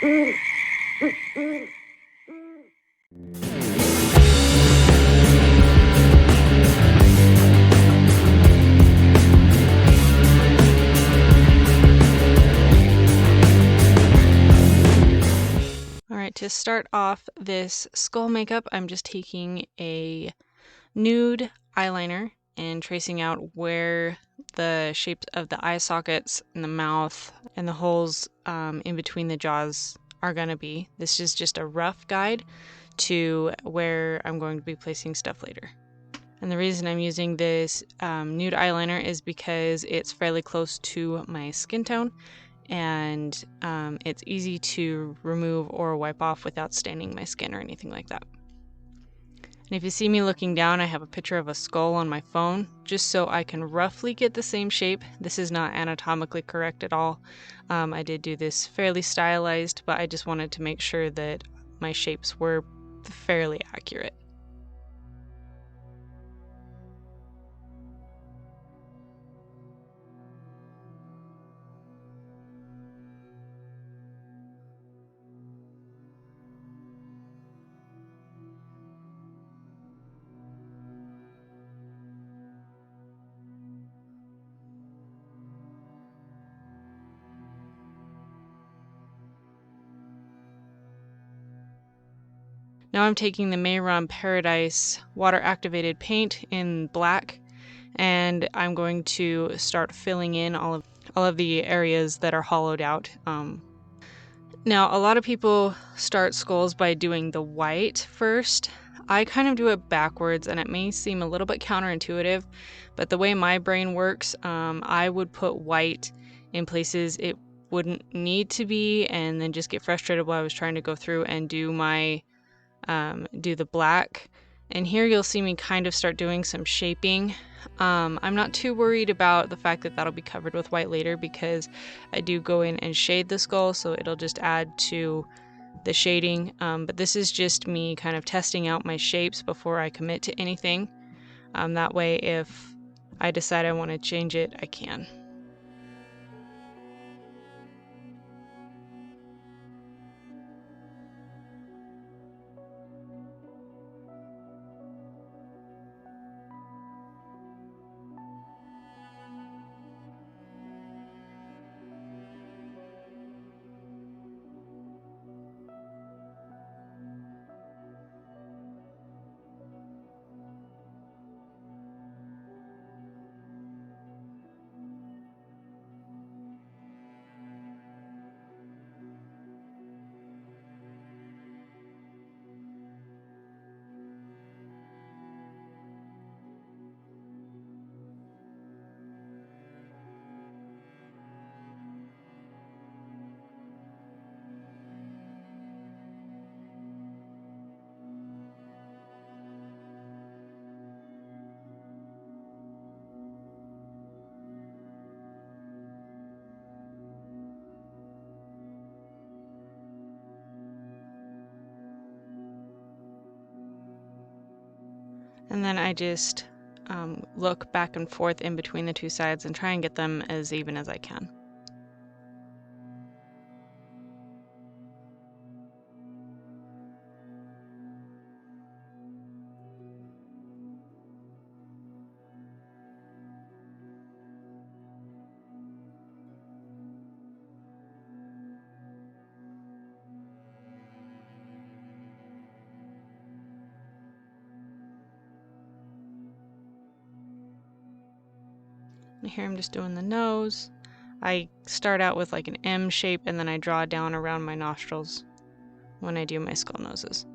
Alright, to start off this skull makeup, I'm just taking a nude eyeliner and tracing out where the shapes of the eye sockets and the mouth and the holes in between the jaws are going to be. This is just a rough guide to where I'm going to be placing stuff later. And the reason I'm using this nude eyeliner is because it's fairly close to my skin tone, and it's easy to remove or wipe off without staining my skin or anything like that. And if you see me looking down, I have a picture of a skull on my phone, just so I can roughly get the same shape. This is not anatomically correct at all. I did do this fairly stylized, but I just wanted to make sure that my shapes were fairly accurate. Now I'm taking the Mayron Paradise water activated paint in black, and I'm going to start filling in all of the areas that are hollowed out. Now a lot of people start skulls by doing the white first. I kind of do it backwards, and it may seem a little bit counterintuitive, but the way my brain works, I would put white in places it wouldn't need to be, and then just get frustrated while I was trying to go through and do the black. And here you'll see me kind of start doing some shaping. I'm not too worried about the fact that that'll be covered with white later, because I do go in and shade the skull, so it'll just add to the shading. But this is just me kind of testing out my shapes before I commit to anything. That way, if I decide I want to change it, I can. And then I just look back and forth in between the two sides and try and get them as even as I can. Here I'm just doing the nose. I start out with like an M shape, and then I draw down around my nostrils when I do my skull noses.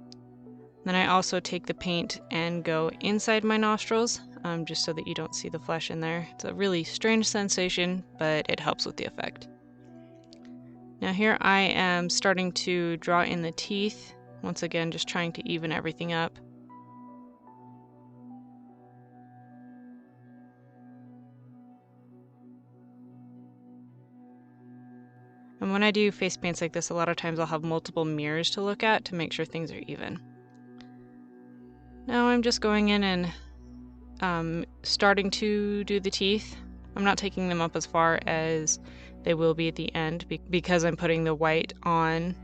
Then I also take the paint and go inside my nostrils, just so that you don't see the flesh in there. It's a really strange sensation, but it helps with the effect. Now here I am starting to draw in the teeth, once again just trying to even everything up. And when I do face paints like this, a lot of times I'll have multiple mirrors to look at to make sure things are even. Now I'm just going in and starting to do the teeth. I'm not taking them up as far as they will be at the end because I'm putting the white on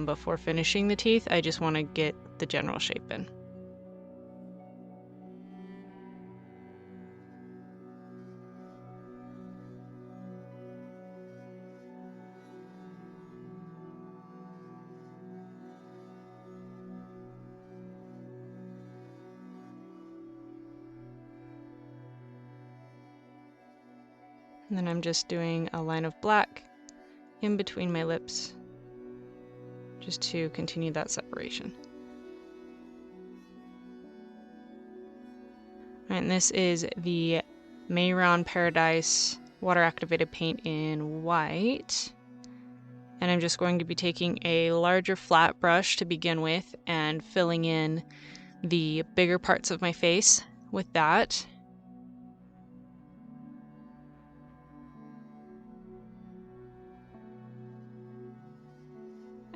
before finishing the teeth. I just want to get the general shape in. And then I'm just doing a line of black in between my lips just to continue that separation. And this is the Mayron Paradise water activated paint in white. And I'm just going to be taking a larger flat brush to begin with and filling in the bigger parts of my face with that.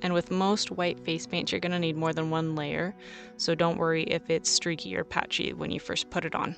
And with most white face paints, you're going to need more than one layer, so don't worry if it's streaky or patchy when you first put it on.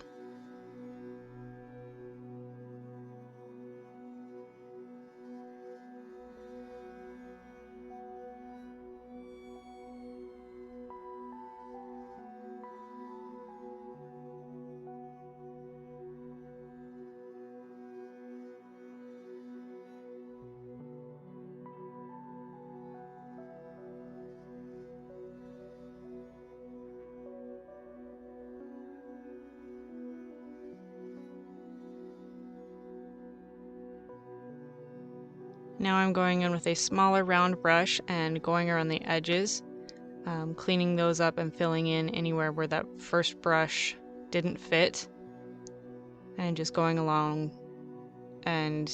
Now I'm going in with a smaller round brush and going around the edges, cleaning those up and filling in anywhere where that first brush didn't fit, and just going along and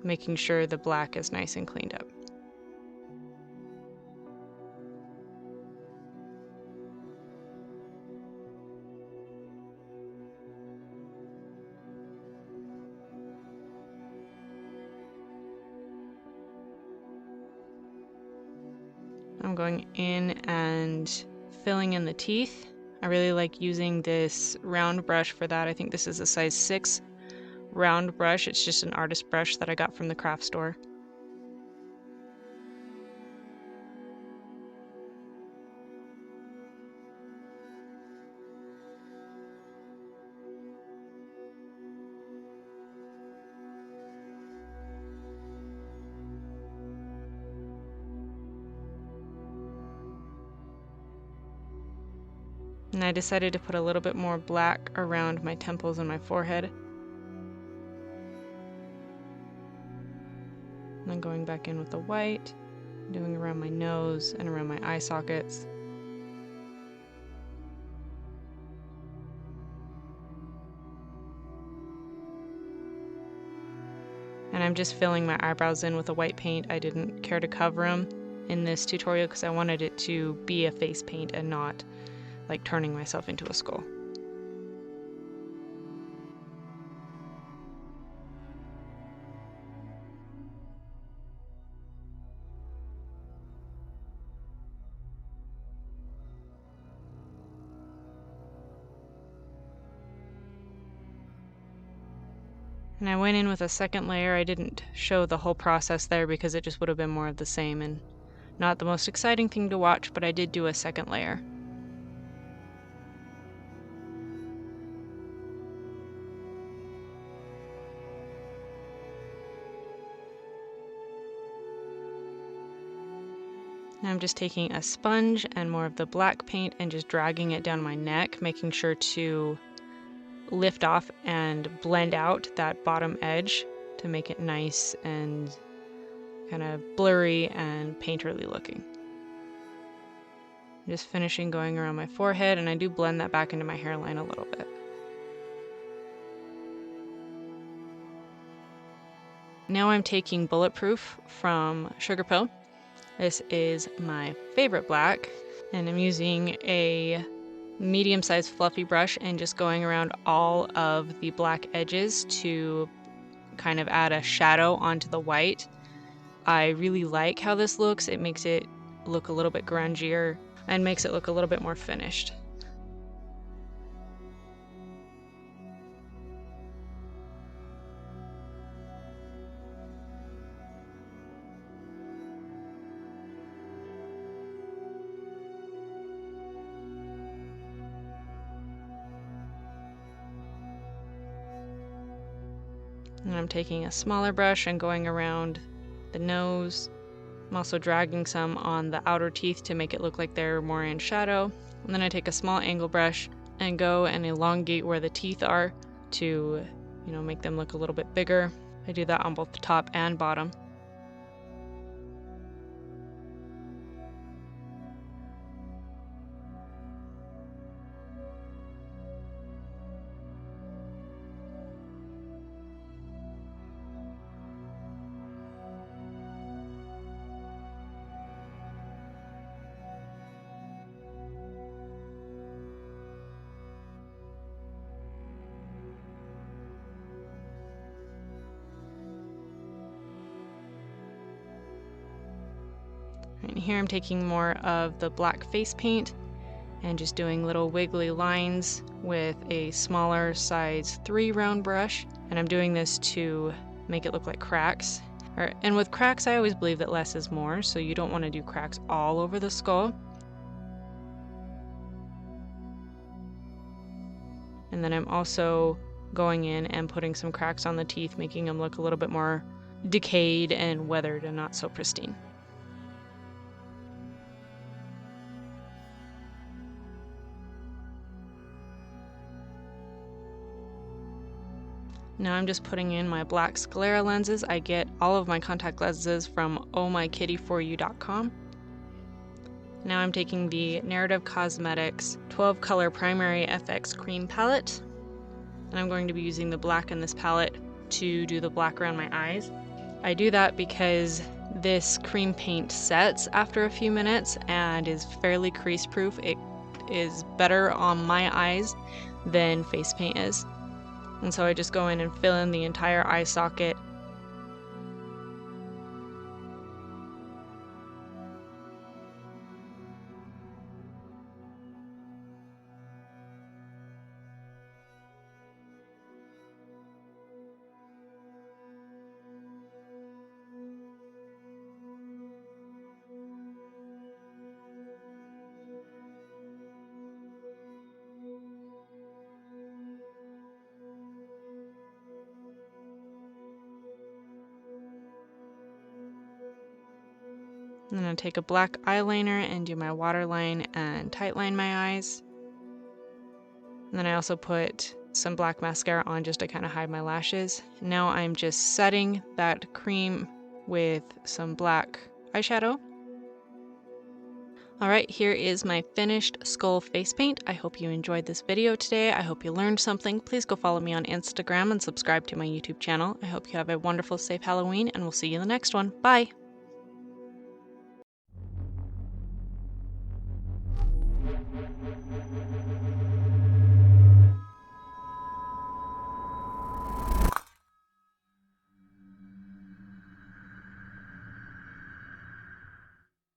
making sure the black is nice and cleaned up. I'm going in and filling in the teeth. I really like using this round brush for that. I think this is a size 6 round brush. It's just an artist brush that I got from the craft store. And I decided to put a little bit more black around my temples and my forehead. And then going back in with the white, doing around my nose and around my eye sockets. And I'm just filling my eyebrows in with a white paint. I didn't care to cover them in this tutorial because I wanted it to be a face paint and not like turning myself into a skull. And I went in with a second layer. I didn't show the whole process there because it just would have been more of the same and not the most exciting thing to watch, but I did do a second layer. Now I'm just taking a sponge and more of the black paint and just dragging it down my neck, making sure to lift off and blend out that bottom edge to make it nice and kind of blurry and painterly looking. Just finishing going around my forehead, and I do blend that back into my hairline a little bit. Now I'm taking Bulletproof from Sugar Pill. This is my favorite black, and I'm using a medium-sized fluffy brush and just going around all of the black edges to kind of add a shadow onto the white. I really like how this looks. It makes it look a little bit grungier and makes it look a little bit more finished. And I'm taking a smaller brush and going around the nose. I'm also dragging some on the outer teeth to make it look like they're more in shadow. And then I take a small angle brush and go and elongate where the teeth are to, make them look a little bit bigger. I do that on both the top and bottom. And here I'm taking more of the black face paint and just doing little wiggly lines with a smaller size 3 round brush. And I'm doing this to make it look like cracks. And with cracks, I always believe that less is more, so you don't want to do cracks all over the skull. And then I'm also going in and putting some cracks on the teeth, making them look a little bit more decayed and weathered and not so pristine. Now I'm just putting in my black sclera lenses. I get all of my contact lenses from ohmykitty4u.com. Now I'm taking the Narrative Cosmetics 12 Color Primary FX Cream Palette. And I'm going to be using the black in this palette to do the black around my eyes. I do that because this cream paint sets after a few minutes and is fairly crease proof. It is better on my eyes than face paint is. And so I just go in and fill in the entire eye socket. And then I take a black eyeliner and do my waterline and tightline my eyes. And then I also put some black mascara on just to kind of hide my lashes. Now I'm just setting that cream with some black eyeshadow. Alright, here is my finished skull face paint. I hope you enjoyed this video today. I hope you learned something. Please go follow me on Instagram and subscribe to my YouTube channel. I hope you have a wonderful, safe Halloween, and we'll see you in the next one. Bye!